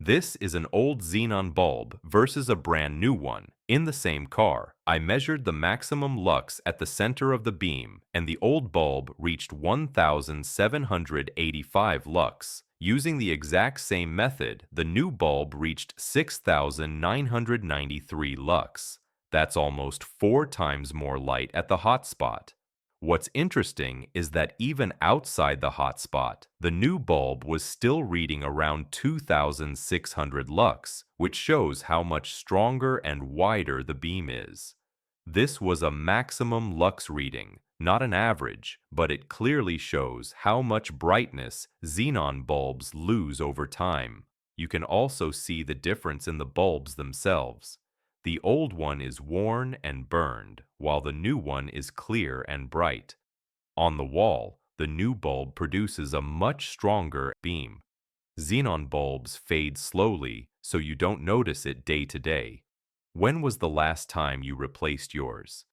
This is an old xenon bulb versus a brand new one. In the same car, I measured the maximum lux at the center of the beam, and the old bulb reached 1,785 lux. Using the exact same method, the new bulb reached 6,993 lux. That's almost 4 times more light at the hotspot. What's interesting is that even outside the hotspot, the new bulb was still reading around 2,600 lux, which shows how much stronger and wider the beam is. This was a maximum lux reading, not an average, but it clearly shows how much brightness xenon bulbs lose over time. You can also see the difference in the bulbs themselves. The old one is worn and burned, while the new one is clear and bright. On the wall, the new bulb produces a much stronger beam. Xenon bulbs fade slowly, so you don't notice it day to day. When was the last time you replaced yours?